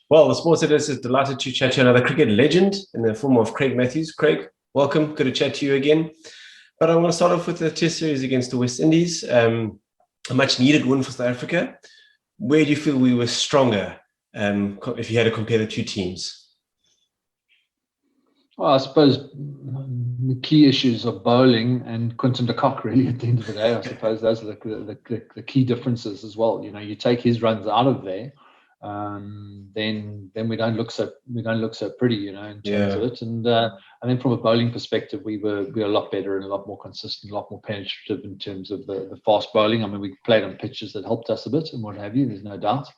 Well, the Sports Editor is delighted to chat to another cricket legend in the form of Craig Matthews. Craig, welcome. Good to chat to you again. But I want to start off with the Test series against the West Indies. A much needed win for South Africa. Where do you feel we were stronger if you had to compare the two teams? Well, I suppose the key issues are bowling and Quinton de Kock, really, at the end of the day. I suppose those are the key differences as well. You know, you take his runs out of there, then we don't look so pretty, you know, in terms of it. And then from a bowling perspective, we were a lot better and a lot more consistent, a lot more penetrative in terms of the fast bowling. I mean, we played on pitches that helped us a bit and what have you. There's no doubt.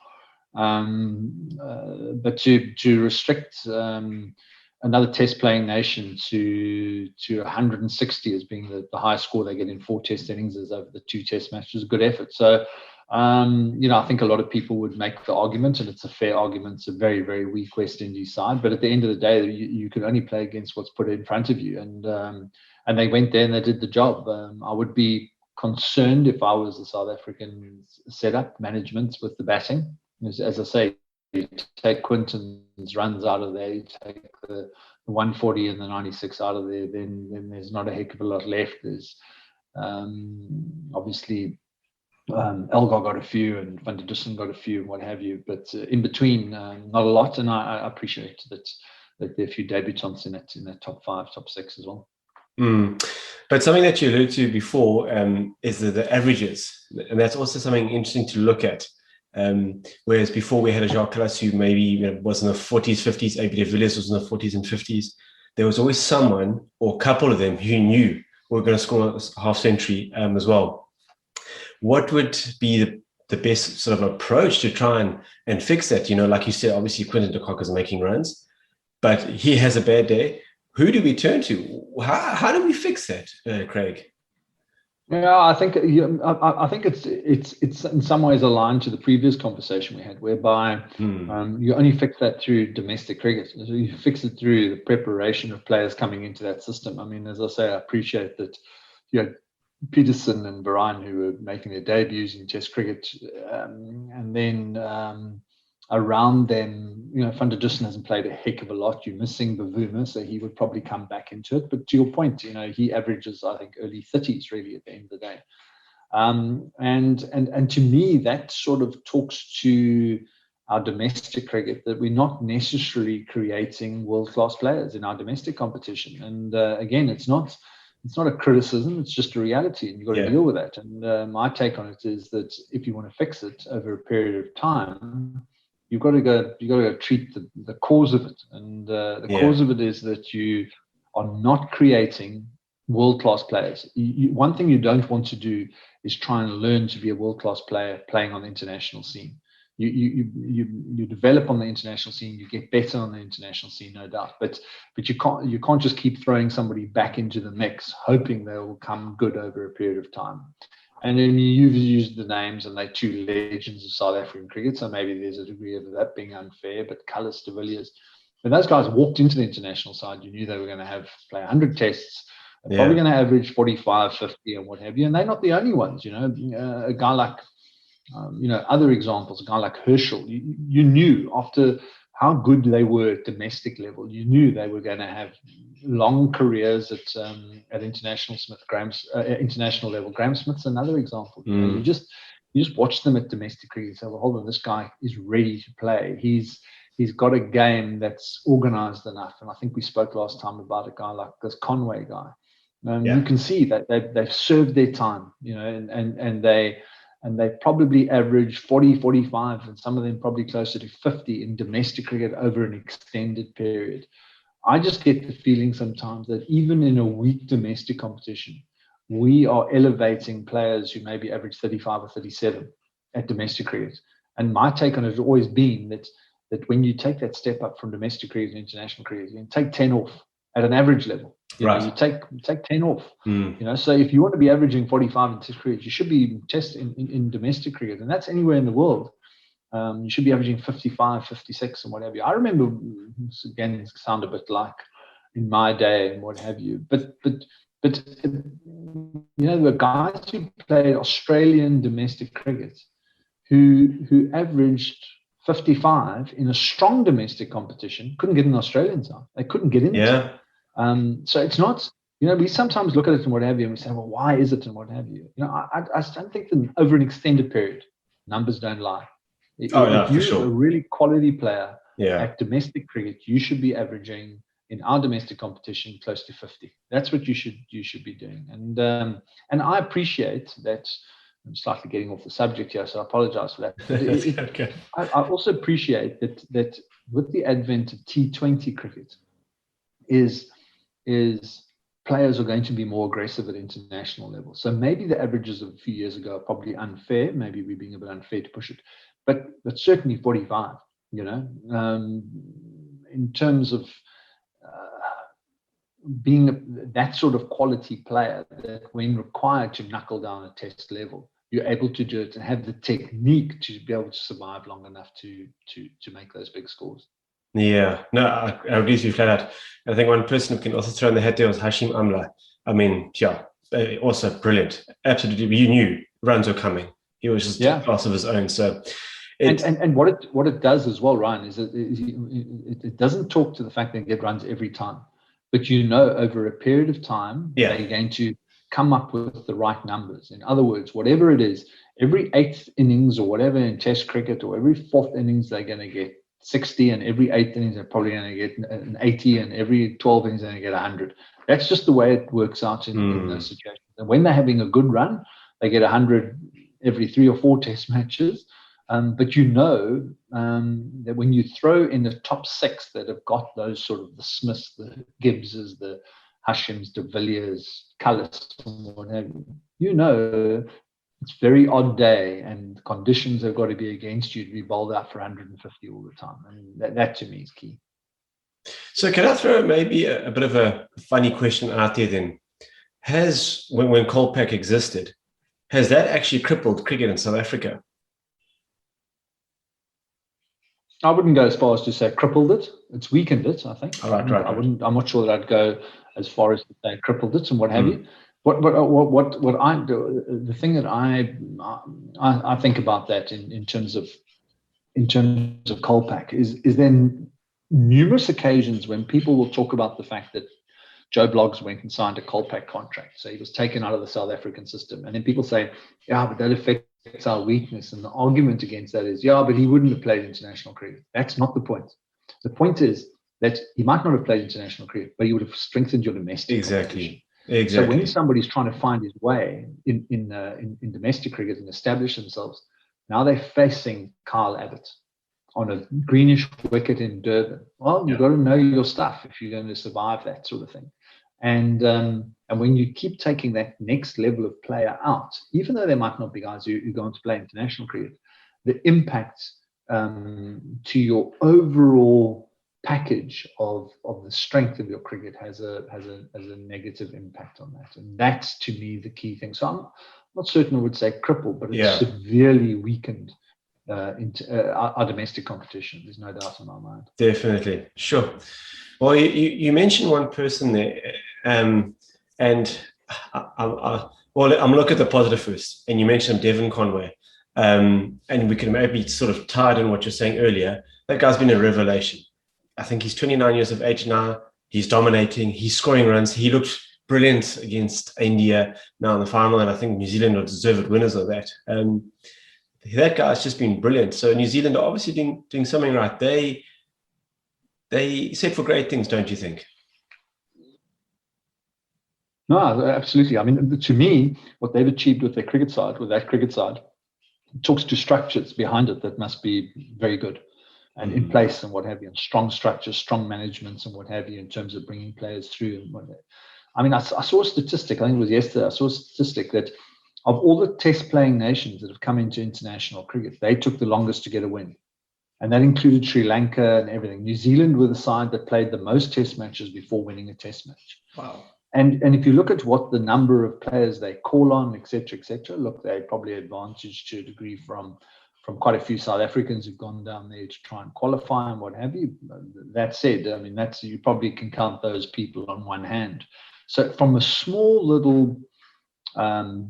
But to restrict another Test playing nation to 160 as being the highest score they get in 4 Test innings over the 2 Test matches is a good effort. So. I think a lot of people would make the argument, and it's a fair argument. It's a very, very weak West Indies side, but at the end of the day, you can only play against what's put in front of you, and they went there and they did the job. I would be concerned if I was the South African setup management with the batting. As I say, you take Quinton's runs out of there, you take the 140 and the 96 out of there, then there's not a heck of a lot left. There's obviously. Elgar got a few and Van der Dussen got a few and what have you, but in between, not a lot. And I appreciate that there are a few debutants in that top 5, top 6 as well. But something that you alluded to before is the averages, and that's also something interesting to look at. Whereas before we had a Jacques Callas who maybe was in the 40s, 50s, AB de Villiers was in the 40s and 50s. There was always someone or a couple of them who knew were going to score a half century as well. What would be the best sort of approach to try and fix that? You know, like you said, obviously Quinton de Kock is making runs, but he has a bad day. Who do we turn to? How do we fix that, Craig? Yeah, I think it's in some ways aligned to the previous conversation we had, whereby you only fix that through domestic cricket. So you fix it through the preparation of players coming into that system. I mean, as I say, I appreciate that. Peterson and Brian, who were making their debuts in Test cricket, and then around them, Van der Dussen hasn't played a heck of a lot. You're missing Bavuma, so he would probably come back into it. But to your point, he averages, I think, early 30s really at the end of the day. And to me, that sort of talks to our domestic cricket, that we're not necessarily creating world-class players in our domestic competition. And again, it's not a criticism, it's just a reality, and you've got to deal with that. And my take on it is that if you want to fix it over a period of time, you've got to go treat the cause of it. And the cause of it is that you are not creating world-class players. One thing you don't want to do is try and learn to be a world-class player playing on the international scene. You develop on the international scene, you get better on the international scene, no doubt. But you can't just keep throwing somebody back into the mix, hoping they will come good over a period of time. And then you've used the names, and they're 2 legends of South African cricket, so maybe there's a degree of that being unfair. But Callas, de Villiers, when those guys walked into the international side, you knew they were going to play 100 tests. They're probably going to average 45, 50, and what have you. And they're not the only ones. A guy like. Other examples, a guy like Herschel, you knew after how good they were at domestic level, you knew they were going to have long careers at international level. Graham Smith's another example. You just watch them at domestic cricket and say, well, hold on, this guy is ready to play. He's got a game that's organized enough. And I think we spoke last time about a guy like this Conway guy. You can see that they've served their time, and they probably average 40, 45, and some of them probably closer to 50 in domestic cricket over an extended period. I just get the feeling sometimes that even in a weak domestic competition, we are elevating players who maybe average 35 or 37 at domestic cricket. And my take on it has always been that when you take that step up from domestic cricket to international cricket, you can take 10 off at an average level. You take 10 off. So if you want to be averaging 45 in Test cricket, you should be in domestic cricket, and that's anywhere in the world. You should be averaging 55, 56, and whatever. I remember, again, it sound a bit like in my day and what have you. But the guys who played Australian domestic cricket who averaged 55 in a strong domestic competition, couldn't get an Australian side. They couldn't get in. Yeah. So it's not, we sometimes look at it and what have you, and we say, well, why is it and what have you? I don't think that over an extended period, numbers don't lie. If you're a really quality player at domestic cricket, you should be averaging in our domestic competition close to 50. That's what you should be doing. And I appreciate that. I'm slightly getting off the subject here, so I apologize for that. Okay. I also appreciate that with the advent of T20 cricket, is players are going to be more aggressive at international level. So maybe the averages of a few years ago are probably unfair. Maybe we're being a bit unfair to push it, but certainly 45. In terms of being that sort of quality player, that when required to knuckle down at test level, you're able to do it and have the technique to be able to survive long enough to make those big scores. Yeah, no, I agree with you flat out. I think one person who can also throw in the hat there was Hashim Amla. I mean, also brilliant. Absolutely, you knew runs were coming. He was just a class of his own. So, and what it does as well, Ryan, is it doesn't talk to the fact that they get runs every time, but over a period of time, they're going to come up with the right numbers. In other words, whatever it is, every 8th innings or whatever in Test cricket, or every 4th innings, they're going to get 60, and every 8th innings they're probably going to get an 80, and every 12 innings they're going to get 100. That's just the way it works out in those situations. And when they're having a good run, they get 100 every 3 or 4 Test matches. But that when you throw in the top 6 that have got those sort of the Smiths, the Gibbses, the Hashims, de Villiers, Cullis, and what have you, it's very odd day, and conditions have got to be against you to be bowled out for 150 all the time. And that to me is key. So can I throw maybe a bit of a funny question out there then? When Kolpak existed, has that actually crippled cricket in South Africa? I wouldn't go as far as to say crippled it. It's weakened it, I think. Right. I'm not sure that I'd go as far as to say crippled it and what have you. What I do, the thing that I think about that in terms of Kolpak is then numerous occasions when people will talk about the fact that Joe Bloggs went and signed a Kolpak contract, so he was taken out of the South African system, and then people say, but that affects our weakness, and the argument against that is, but he wouldn't have played international cricket. That's not the point. The point is that he might not have played international cricket, but he would have strengthened your domestic Exactly. So when somebody's trying to find his way in domestic cricket and establish themselves, now they're facing Kyle Abbott on a greenish wicket in Durban. Well, you've got to know your stuff if you're going to survive that sort of thing. And when you keep taking that next level of player out, even though there might not be guys who go on to play international cricket, the impact to your overall package of the strength of your cricket has a negative impact on that. And that's, to me, the key thing. So I'm not certain I would say crippled, but it's severely weakened into our domestic competition. There's no doubt in my mind. Definitely. Sure. Well, you mentioned one person there, and I'm look at the positive first. And you mentioned Devon Conway, and we can maybe sort of tie it in what you're saying earlier. That guy's been a revelation. I think he's 29 years of age now. He's dominating. He's scoring runs. He looked brilliant against India now in the final, and I think New Zealand are deserved winners of that. That guy's just been brilliant. So New Zealand are obviously doing something right. They set for great things, don't you think? No, absolutely. I mean, to me, what they've achieved with that cricket side, talks to structures behind it that must be very good and in place and what have you, and strong structures, strong managements and what have you, in terms of bringing players through. I mean, I saw a statistic, I think it was yesterday, I saw a statistic that of all the test playing nations that have come into international cricket, they took the longest to get a win. And that included Sri Lanka and everything. New Zealand were the side that played the most test matches before winning a test match. Wow. And if you look at what the number of players they call on, et cetera, look, they're probably advantaged to a degree from quite a few South Africans who've gone down there to try and qualify and what have you. That said, I mean, you probably can count those people on one hand. So from a small little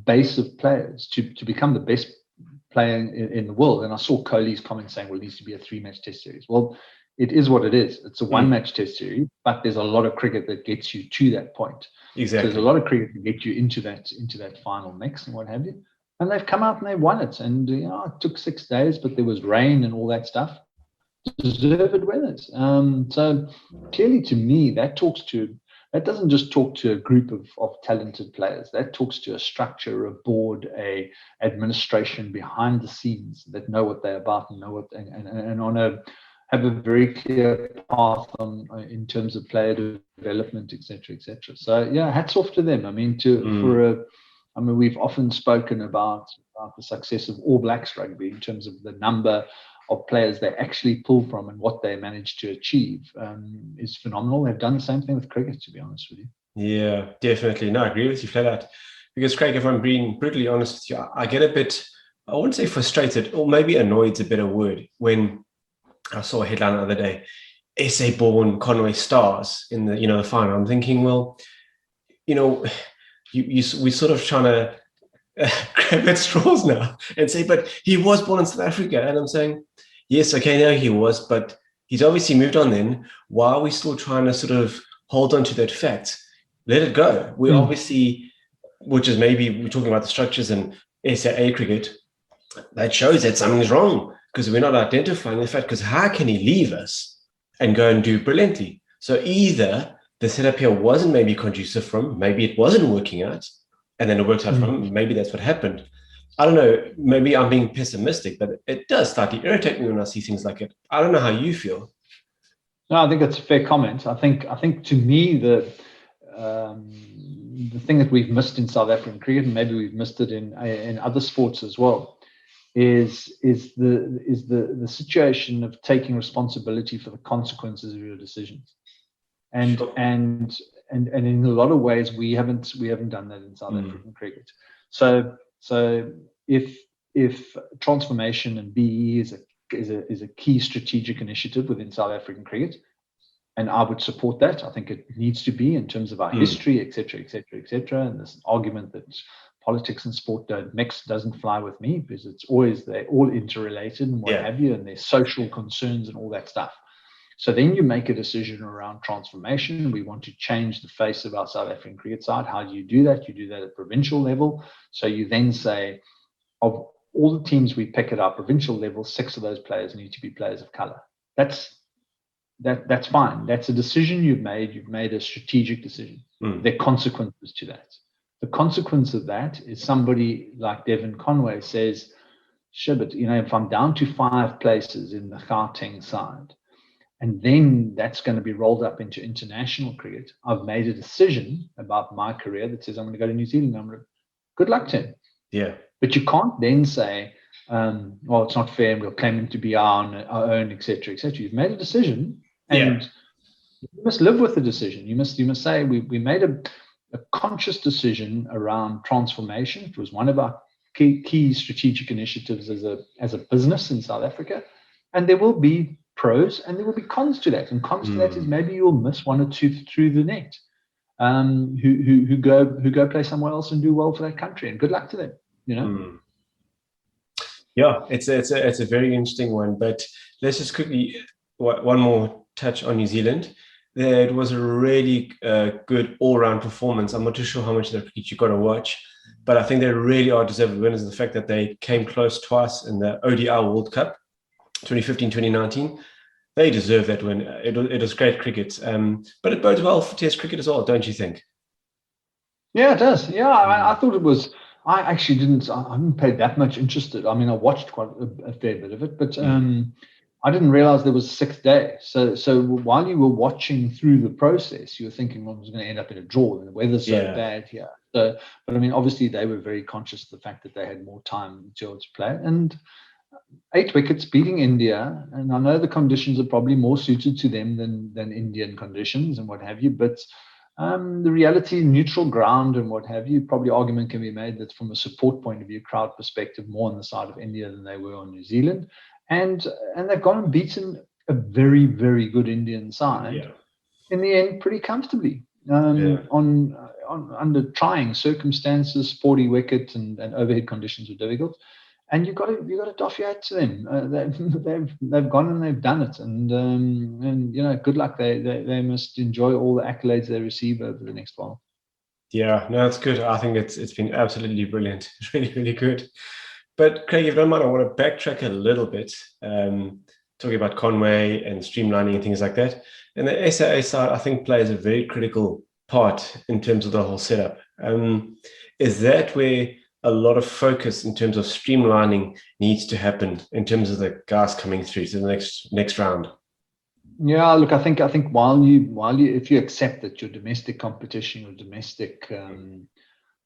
base of players to become the best player in the world. And I saw Kohli's comment saying, well, it needs to be a 3-match test series. Well, it is what it is. It's a 1-match test series, but there's a lot of cricket that gets you to that point. Exactly. So there's a lot of cricket to get you into that final mix and what have you. And they've come out and they've won it. And it took 6 days, but there was rain and all that stuff. Deserved winners. So clearly, to me, that doesn't just talk to a group of talented players. That talks to a structure, a board, a administration behind the scenes that know what they're about and know what and have a very clear path in terms of player development, etc., etc. So yeah, hats off to them. I mean, we've often spoken about the success of All Blacks rugby in terms of the number of players they actually pull from and what they managed to achieve is phenomenal. They've done the same thing with cricket, to be honest with you. Yeah, definitely. No, I agree with you flat out. Because Craig, if I'm being brutally honest with you, I get a bit, I wouldn't say frustrated, or maybe annoyed's a better word, when I saw a headline the other day, SA born Conway stars in the final. I'm thinking, well, we're sort of trying to grab at straws now and say, but he was born in South Africa. And I'm saying, yes, okay, no, he was, but he's obviously moved on then. Why are we still trying to sort of hold on to that fact? Let it go. We obviously, which is maybe we're talking about the structures in SAA cricket, that shows that something's wrong because we're not identifying the fact, because how can he leave us and go and do brilliantly? So either the setup here wasn't maybe conducive from, maybe it wasn't working out, and then it worked out from, maybe that's what happened. I don't know, maybe I'm being pessimistic, but it does slightly irritate me when I see things like it. I don't know how you feel. No, I think that's a fair comment. I think to me, the thing that we've missed in South African cricket, and maybe we've missed it in other sports as well, is the situation of taking responsibility for the consequences of your decisions. And Sure. and in a lot of ways we haven't done that in South African cricket. So if transformation and BE is a key strategic initiative within South African cricket, and I would support that. I think it needs to be in terms of our history, etc., etc., etc. And this argument that politics and sport don't mix doesn't fly with me, because they're all interrelated and what have you, and there's social concerns and all that stuff. So then you make a decision around transformation. We want to change the face of our South African cricket side. How do you do that? You do that at provincial level. So you then say, of all the teams we pick at our provincial level, 6 of those players need to be players of color. That's fine. That's a decision you've made. You've made a strategic decision. There are consequences to that. The consequence of that is somebody like Devon Conway says, sure, but if I'm down to 5 places in the Gauteng side, and then that's going to be rolled up into international cricket, I've made a decision about my career that says I'm going to go to New Zealand. Good luck to him. Yeah. But you can't then say, well, it's not fair and we'll claim him to be our own, etc., etc. You've made a decision, and you must live with the decision. You must say, we made a conscious decision around transformation. It was one of our key strategic initiatives as a business in South Africa. And there will be pros and there will be cons to that. And cons to that is maybe you'll miss 1 or 2 through the net, who go play somewhere else and do well for that country. And good luck to them, Yeah, it's a very interesting one. But let's just quickly, one more touch on New Zealand. It was a really good all-round performance. I'm not too sure how much of the cricket you got to watch, but I think they really are deserved winners of the fact that they came close twice in the ODI World Cup, 2015, 2019. They deserve that win. It was great cricket, but it bodes well for Test cricket as well, don't you think? Yeah, it does. Yeah, I thought it was. I actually didn't. I didn't pay that much interest in it. I mean, I watched quite a fair bit of it, but I didn't realize there was a 6th day. So while you were watching through the process, you were thinking, well, it was going to end up in a draw, and the weather's so bad here. So, but I mean, obviously they were very conscious of the fact that they had more time to play, and 8 wickets beating India. And I know the conditions are probably more suited to them than Indian conditions and what have you, but the reality, neutral ground and what have you, probably argument can be made that from a support point of view, crowd perspective, more on the side of India than they were on New Zealand. And they've gone and beaten a very, very good Indian side in the end pretty comfortably on under trying circumstances. 40 wicket and overhead conditions were difficult. and you got to doff your hat to them. They've gone and they've done it, and good luck. They must enjoy all the accolades they receive over the next while. Yeah, no, it's good. I think it's been absolutely brilliant. It's really, really good. But Craig, if you don't mind, I want to backtrack a little bit, talking about Conway and streamlining and things like that. And the SAA side, I think, plays a very critical part in terms of the whole setup. Is that where a lot of focus in terms of streamlining needs to happen in terms of the guys coming through to the next round? Yeah, look, I think while you if you accept that your domestic competition or domestic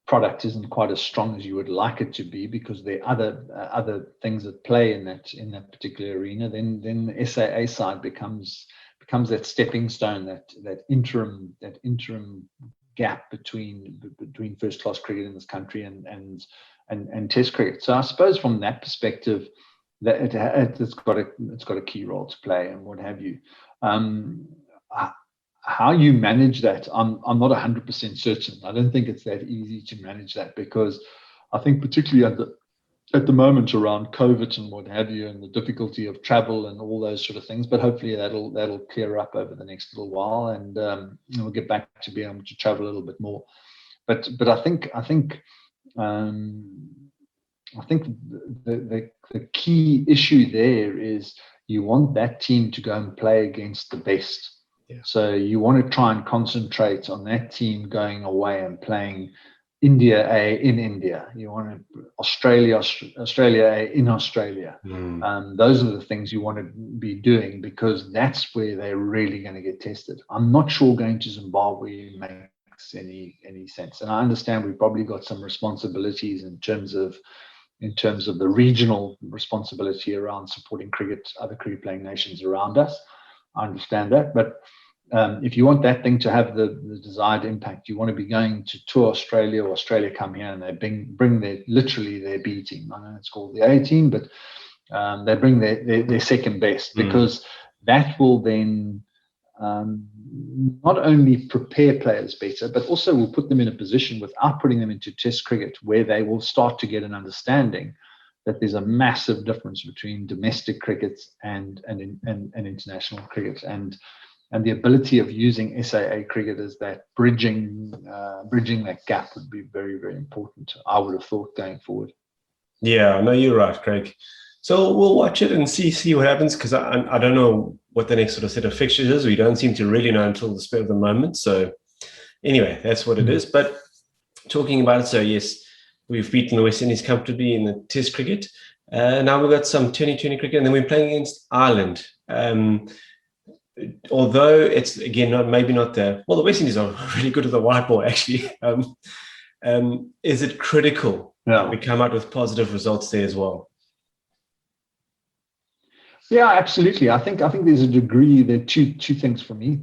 product isn't quite as strong as you would like it to be, because there are other things that play in that particular arena, then the SAA side becomes that stepping stone, that interim gap between first class cricket in this country and Test cricket. So I suppose from that perspective, that it's got a key role to play and what have you. How you manage that, I'm not 100% certain. I don't think it's that easy to manage that, because I think particularly at the moment around COVID and what have you, and the difficulty of travel and all those sort of things. But hopefully that'll clear up over the next little while, and we'll get back to being able to travel a little bit more. But I think the key issue there is you want that team to go and play against the best. Yeah. So you want to try and concentrate on that team going away and playing India A in India. You want Australia A in Australia. Those are the things you want to be doing, because that's where they're really going to get tested. I'm not sure going to Zimbabwe makes any sense. And I understand we've probably got some responsibilities in terms of the regional responsibility around supporting other cricket playing nations around us. I understand that, but if you want that thing to have the desired impact, you want to be going to tour Australia, or Australia come here and they bring their B team. I know it's called the A team, but they bring their second best, because that will then not only prepare players better, but also will put them in a position, without putting them into Test cricket, where they will start to get an understanding that there's a massive difference between domestic cricket and international cricket, and the ability of using SAA cricket as that bridging that gap would be very, very important, I would have thought, going forward. Yeah, no, you're right, Craig. So we'll watch it and see what happens, because I don't know what the next sort of set of fixtures is. We don't seem to really know until the spur of the moment. So anyway, that's what it is. But talking about it, so yes, we've beaten the West Indies comfortably in the Test cricket. Now we've got some 2020 cricket, and then we're playing against Ireland. Although it's, again, maybe not the West Indies are really good at the white ball, actually. Is it critical that we come out with positive results there as well? Yeah, absolutely. I think there's a degree. There are two factors for me.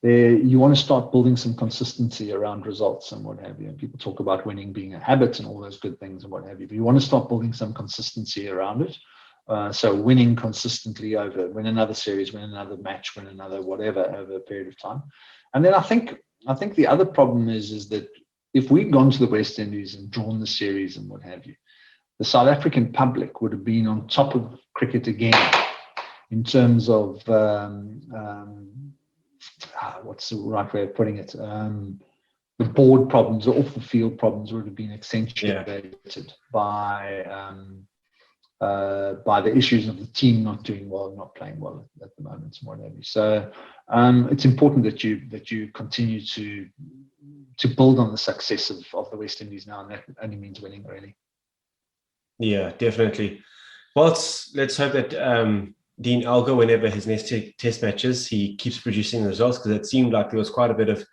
You want to start building some consistency around results and what have you. And people talk about winning being a habit and all those good things and what have you. But you want to start building some consistency around it. So winning consistently win another series, win another match, win another whatever over a period of time. And then I think the other problem is that if we'd gone to the West Indies and drawn the series and what have you, the South African public would have been on top of cricket again in terms of what's the right way of putting it? The board problems or off the field problems would have been accentuated by the issues of the team not doing well, not playing well at the moment, and what have you. So it's important that you continue to build on the success of the West Indies now, and that only means winning, really. Yeah, definitely. Well, let's hope that Dean Elgar, whenever his next test matches, he keeps producing results, because it seemed like there was quite a bit of,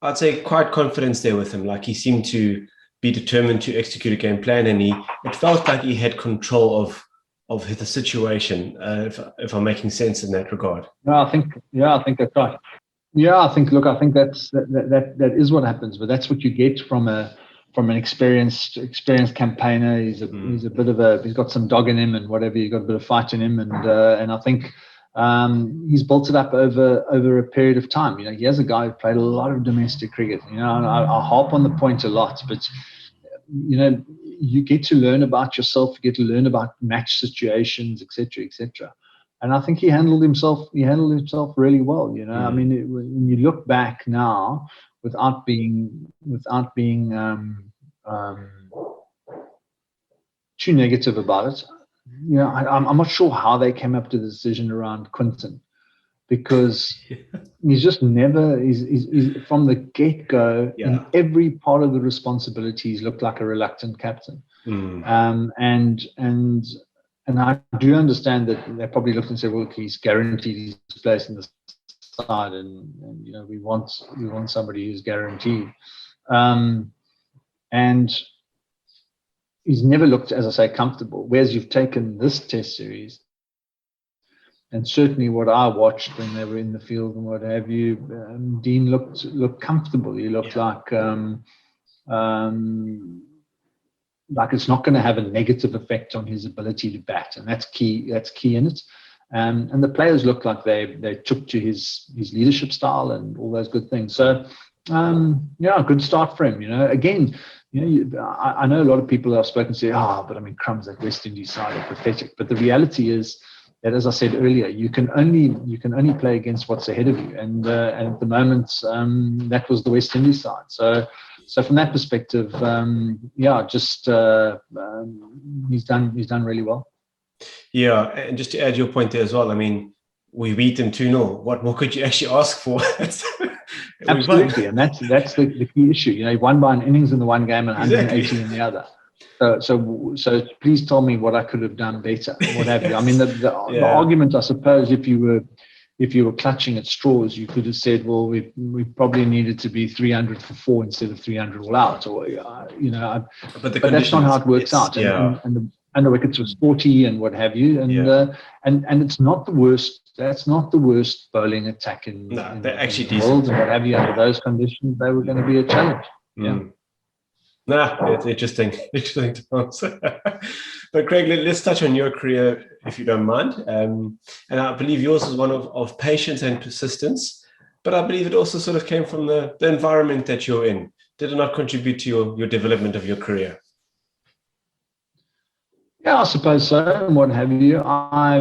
I'd say, quite confidence there with him. Like, he seemed to be determined to execute a game plan, and it felt like he had control of the situation, if I'm making sense in that regard. I think that's right. Yeah, I think that is what happens, but that's what you get from an experienced campaigner. He's a bit of he's got some dog in him and whatever. He's got a bit of fight in him, and I think he's built it up over a period of time. He has a guy who played a lot of domestic cricket. And I harp on the point a lot, but you get to learn about yourself, you get to learn about match situations, etc., etc. And I think he handled himself really well. You know, I mean, when you look back now, without being too negative about it, you know, I'm not sure how they came up to the decision around Quinton, because he's just never, he's from the get-go, in every part of the responsibilities, looked like a reluctant captain. And I do understand that they probably looked and said, well, he's guaranteed his place in the side, and you know, we want somebody who's guaranteed. And he's never looked, as I say, comfortable. Whereas you've taken this Test series, and certainly what I watched when they were in the field and what have you, Dean looked comfortable. He looked like it's not going to have a negative effect on his ability to bat, and that's key. That's key in it. And the players looked like they took to his leadership style and all those good things. So good start for him. You know, again, you know, I know a lot of people I've spoken to say, but I mean, crumbs, that West Indies side are pathetic. But the reality is that, as I said earlier, you can only play against what's ahead of you, and at the moment, that was the West Indies side. So from that perspective, he's done really well. Yeah, and just to add your point there as well, I mean, we beat them 2-0. What more could you actually ask for? Absolutely, and that's the key issue. You know, you won by an innings in the one game and 180 in the other. So please tell me what I could have done better. What have you? I mean, the argument, I suppose, if you were clutching at straws, you could have said, well, we probably needed to be 300 for 4 instead of 300 all out, or you know. But that's not how it works out. And the wickets was 40 and what have you, and it's not the worst. That's not the worst bowling attack in the world, and what have you. Under those conditions, they were going to be a challenge. Yeah. It's interesting to answer. But Craig, let's touch on your career, if you don't mind. And I believe yours was one of patience and persistence, but I believe it also sort of came from the environment that you're in. Did it not contribute to your development of your career? Yeah, I suppose so, and what have you. I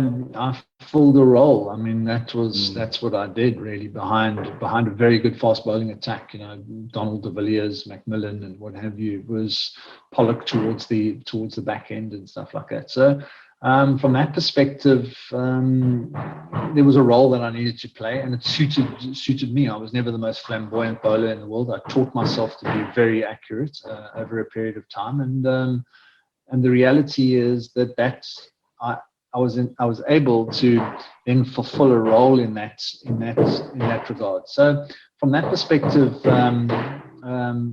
filled a role. I mean, that's what I did really behind a very good fast bowling attack. You know, Donald de Villiers, Macmillan, and what have you. It was Pollock towards the back end and stuff like that. So from that perspective, there was a role that I needed to play, and it suited me. I was never the most flamboyant bowler in the world. I taught myself to be very accurate over a period of time, and the reality is that I was able to then fulfill a role in that regard. So from that perspective, I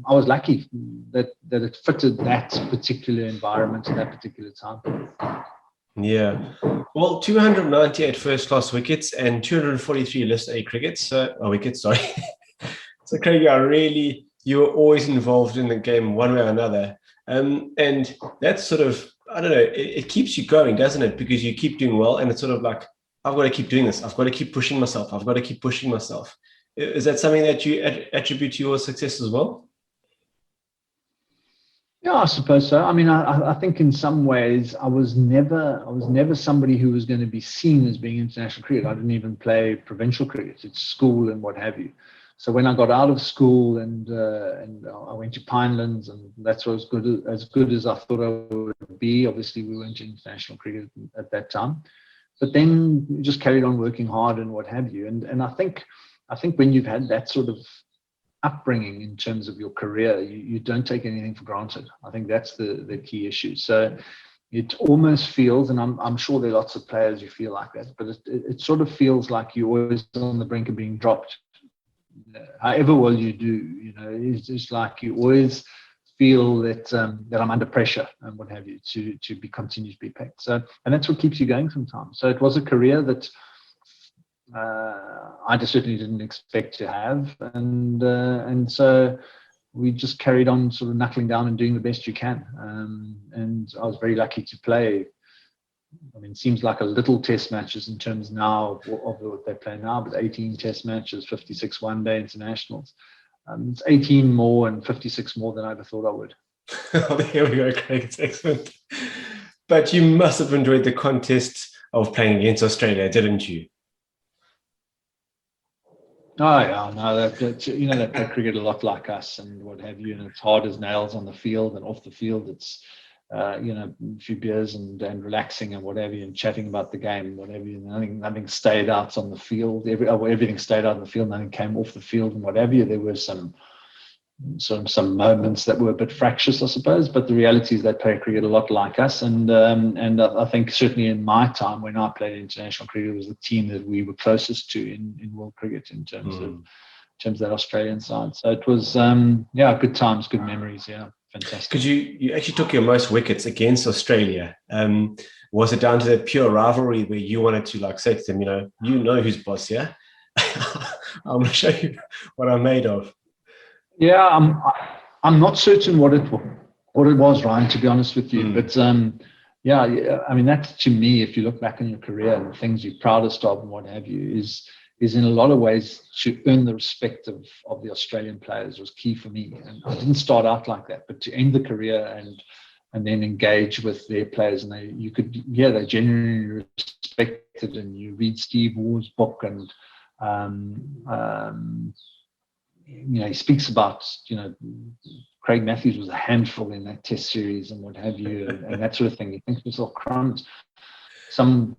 was lucky that it fitted that particular environment at that particular time. Yeah. Well, 298 first-class wickets and 243 List A wickets, sorry. So Craig, you were always involved in the game one way or another. And that's sort of, I don't know, it keeps you going, doesn't it? Because you keep doing well, and it's sort of like, I've got to keep doing this. I've got to keep pushing myself. I've got to keep pushing myself. Is that something that you attribute to your success as well? Yeah, I suppose so. I mean, I think in some ways I was never somebody who was going to be seen as being international cricket. I didn't even play provincial cricket at school and what have you. So when I got out of school and I went to Pinelands, and that's as good as I thought I would be. Obviously, we went to international cricket at that time, but then we just carried on working hard and what have you. And I think when you've had that sort of upbringing in terms of your career, you don't take anything for granted. I think that's the key issue. So it almost feels, and I'm sure there are lots of players who feel like that, but it sort of feels like you're always on the brink of being dropped. However well you do, you know, it's just like you always feel that I'm under pressure and what have you to continue to be picked. So, and that's what keeps you going sometimes. So it was a career that I just certainly didn't expect to have, and so we just carried on sort of knuckling down and doing the best you can. And I was very lucky to play. I mean, it seems like a little test matches in terms now of what they play now, but 18 test matches, 56 one-day internationals. It's 18 more and 56 more than I ever thought I would. Oh, there we go, Craig. It's excellent. But you must have enjoyed the contest of playing against Australia, didn't you? Oh yeah, no, they play cricket a lot like us and what have you, and it's hard as nails on the field and off the field. It's a few beers and relaxing and whatever, and chatting about the game and whatever. Nothing stayed out on the field. Everything stayed out on the field. Nothing came off the field and whatever. There were some moments that were a bit fractious, I suppose. But the reality is they play cricket a lot like us, and I think certainly in my time when I played international cricket, it was the team that we were closest to in world cricket in terms of that Australian side. So it was good times, good memories. Yeah, fantastic. Because you actually took your most wickets against Australia. Was it down to that pure rivalry where you wanted to say to them, you know who's boss, yeah? I'm going to show you what I'm made of. Yeah, I'm not certain what it was, Ryan, to be honest with you. But I mean, that to me, if you look back on your career and the things you're proudest of and what have you, is in a lot of ways to earn the respect of the Australian players was key for me. And I didn't start out like that, but to end the career and then engage with their players, and they genuinely respected. And you read Steve Waugh's book, and he speaks about, Craig Matthews was a handful in that test series and what have you, and that sort of thing. You think to yourself, crumbs, some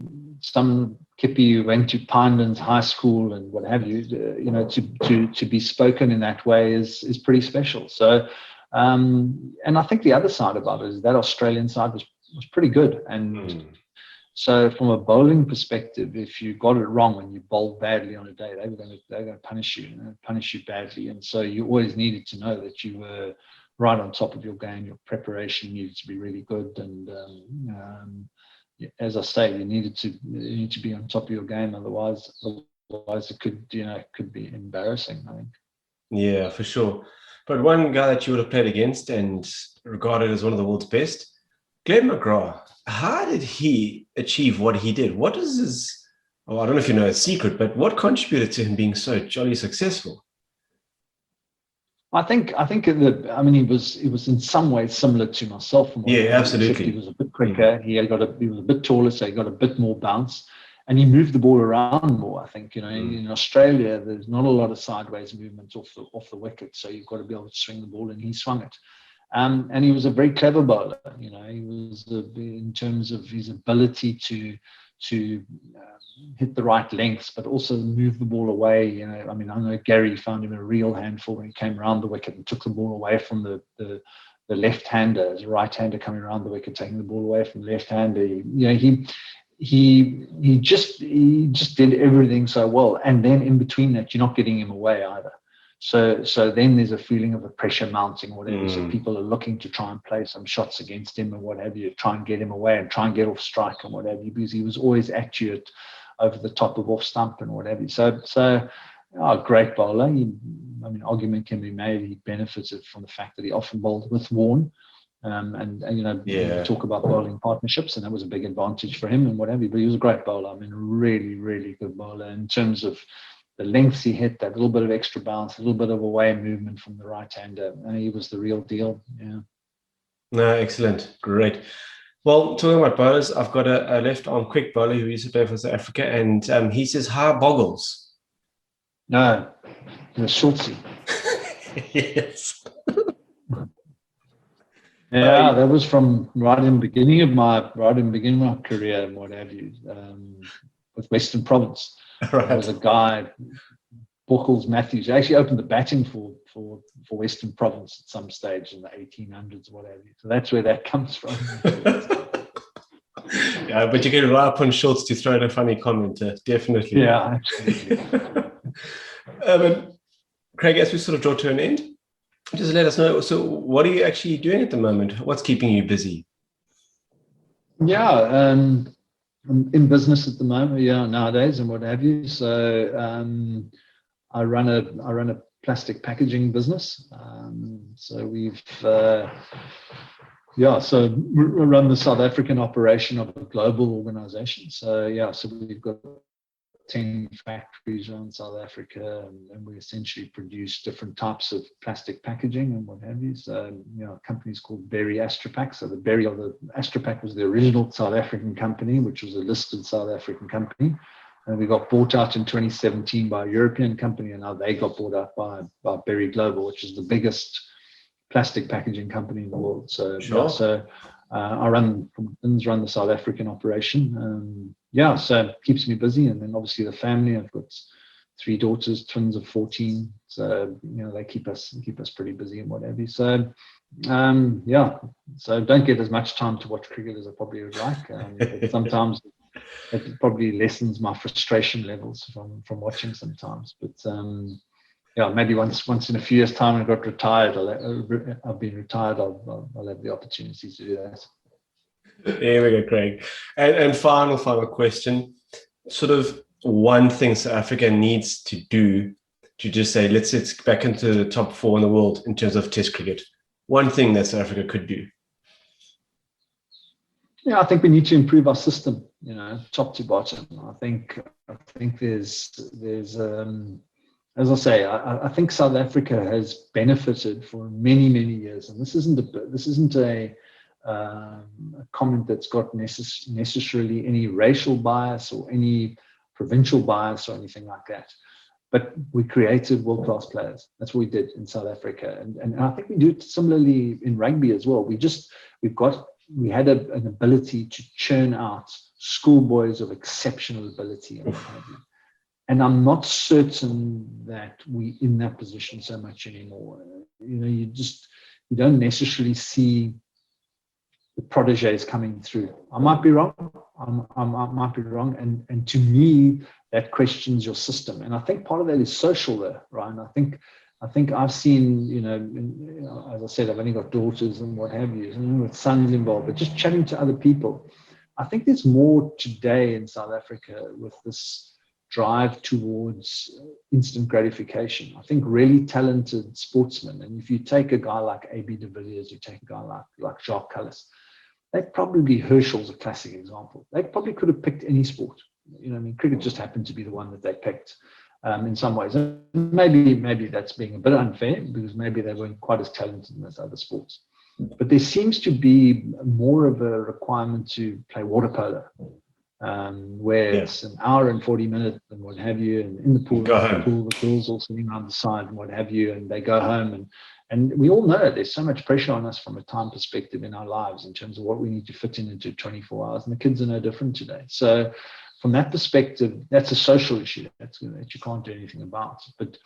kippie who went to Pinelands High School and what have you, to be spoken in that way is pretty special. So, and I think the other side about it is that Australian side was pretty good. And so from a bowling perspective, if you got it wrong and you bowled badly on a day, they were going to punish you badly. And so you always needed to know that you were right on top of your game. Your preparation needed to be really good. And as I say, you need to be on top of your game. Otherwise it could be embarrassing, I think. Yeah, for sure. But one guy that you would have played against and regarded as one of the world's best, Glenn McGrath. How did he achieve what he did? What is his, I don't know if you know his secret, but what contributed to him being so jolly successful? I think he was in some ways similar to myself. Absolutely. He was a bit quicker. He was a bit taller, so he got a bit more bounce, and he moved the ball around more. I think in Australia there's not a lot of sideways movement off the wicket, so you've got to be able to swing the ball, and he swung it. And he was a very clever bowler. He was in terms of his ability to hit the right lengths, but also move the ball away. I know Gary found him a real handful when he came around the wicket and took the ball away from the left-hander as a right-hander coming around the wicket, taking the ball away from the left-hander. He just did everything so well. And then in between that, you're not getting him away either. So then there's a feeling of a pressure mounting or whatever. So people are looking to try and play some shots against him and what have you, try and get him away and try and get off strike and what have you, because he was always accurate over the top of off stump and what have you. So great bowler. Argument can be made he benefited from the fact that he often bowled with Warne. Talk about bowling partnerships, and that was a big advantage for him and what have you. But he was a great bowler. Really, really good bowler in terms of the lengths he hit, that little bit of extra bounce, a little bit of away movement from the right-hander. He was the real deal. Yeah. No, excellent. Great. Well, talking about bowlers, I've got a left-arm quick bowler who used to play for South Africa, and he says, "Hi, Boggles." No, the shorty. Yes. Yeah, that was from right in the beginning of my career and what have you, with Western Province. Right. There was a guy, Boggles Matthews, who actually opened the batting for Western Province at some stage in the 1800s or whatever. So that's where that comes from. Yeah, but you can rely upon Schultz to throw in a funny comment, definitely. Yeah, absolutely. Craig, as we sort of draw to an end, just let us know. So what are you actually doing at the moment? What's keeping you busy? Yeah, I'm in business at the moment, nowadays and what have you. So I run a plastic packaging business. So we've we run the South African operation of a global organization. So we've got 10 factories around South Africa, and we essentially produce different types of plastic packaging and what have you. So, companies called Berry Astrapac. So the Astrapac was the original South African company, which was a listed South African company. And we got bought out in 2017 by a European company, and now they got bought out by Berry Global, which is the biggest plastic packaging company in the world. So, Sure. I run the South African operation. So it keeps me busy. And then obviously the family, I've got 3 daughters, twins of 14. So, they keep us pretty busy and whatever. So, so don't get as much time to watch cricket as I probably would like. But sometimes it probably lessens my frustration levels from watching sometimes. But maybe once in a few years' time, I got retired. I've been retired. I'll have the opportunity to do that. There we go, Craig. And final question. Sort of one thing South Africa needs to do to just say, let's get back into the top 4 in the world in terms of Test cricket. One thing that South Africa could do. Yeah, I think we need to improve our system, top to bottom. I think there's as I say, I think South Africa has benefited for many, many years, and this isn't a comment that's got necessarily any racial bias or any provincial bias or anything like that. But we created world-class players. That's what we did in South Africa, and I think we do it similarly in rugby as well. We had an ability to churn out schoolboys of exceptional ability and what have you. And I'm not certain that we're in that position so much anymore. You don't necessarily see the proteges coming through. I might be wrong. I might be wrong. And to me, that questions your system. And I think part of that is social there, Ryan. I think I've seen, as I said, I've only got daughters and what have you, and with sons involved, but just chatting to other people. I think there's more today in South Africa with this drive towards instant gratification. I think really talented sportsmen, and if you take a guy like A.B. de Villiers, you take a guy like Jacques Kallis, Herschel's a classic example. They probably could have picked any sport. Cricket just happened to be the one that they picked in some ways. And maybe that's being a bit unfair because maybe they weren't quite as talented in those other sports. But there seems to be more of a requirement to play water polo. Where it's an hour and 40 minutes and what have you, and in the pool, the girls all sitting around the side and what have you, and they go home, and we all know there's so much pressure on us from a time perspective in our lives in terms of what we need to fit into 24 hours, and the kids are no different today. So from that perspective, that's a social issue that you can't do anything about. But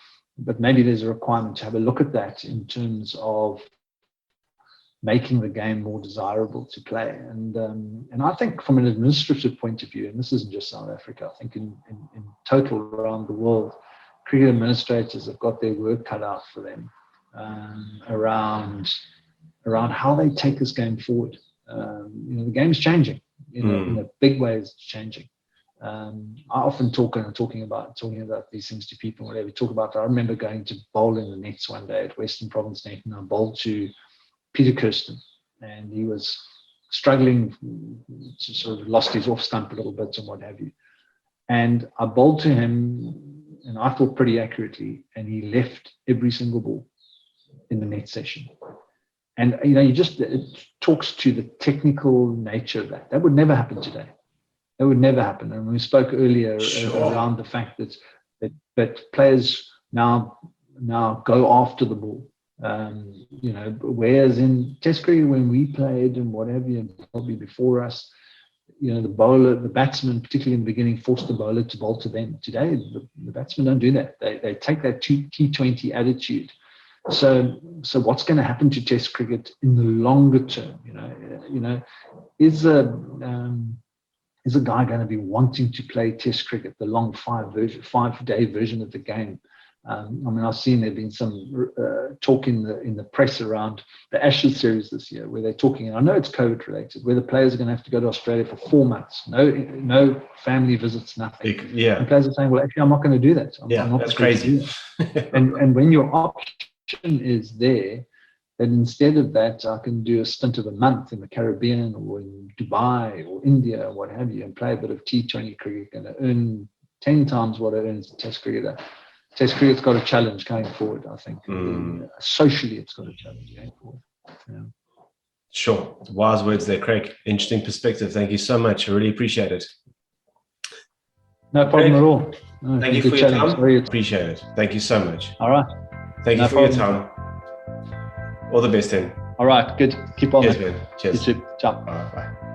maybe there's a requirement to have a look at that in terms of making the game more desirable to play. And I think from an administrative point of view, and this isn't just South Africa, I think in total around the world, cricket administrators have got their work cut out for them around how they take this game forward. The game's changing. In a big way, it's changing. I often talking about these things to people, whatever. I remember going to bowl in the nets one day at Western Province Net, and I bowled to Peter Kirsten, and he was struggling to sort of lost his off stump a little bit and what have you. And I bowled to him, and I thought pretty accurately, and he left every single ball in the net session. And it talks to the technical nature of that. That would never happen today. That would never happen. And we spoke earlier around the fact that players now go after the ball. Whereas in Test cricket when we played and whatever, and probably before us, the batsman, particularly in the beginning, forced the bowler to bowl to them. Today, the batsmen don't do that. They take that T20 attitude. So what's going to happen to Test cricket in the longer term? Is a guy going to be wanting to play Test cricket, the long 5-day version of the game? I've seen there been some talk in the press around the Ashes series this year, where they're talking, and I know it's COVID related, where the players are going to have to go to Australia for 4 months, no family visits, nothing. And players are saying, well, actually, I'm not going to do that. I'm not that's crazy. and when your option is there, then instead of that, I can do a stint of a month in the Caribbean or in Dubai or India or what have you, and play a bit of T20 cricket and earn 10 times what it earns a Test cricketer. Test cricket's got a challenge going forward, I think. Socially, it's got a challenge going forward. Yeah. Sure. Wise words there, Craig. Interesting perspective. Thank you so much. I really appreciate it. No problem at all. No, thank you for your time. Appreciate it. Thank you so much. All right. Thank you for your time. All the best then. All right. Good. Keep on. Cheers, man. Cheers. You too. Ciao. All right, bye.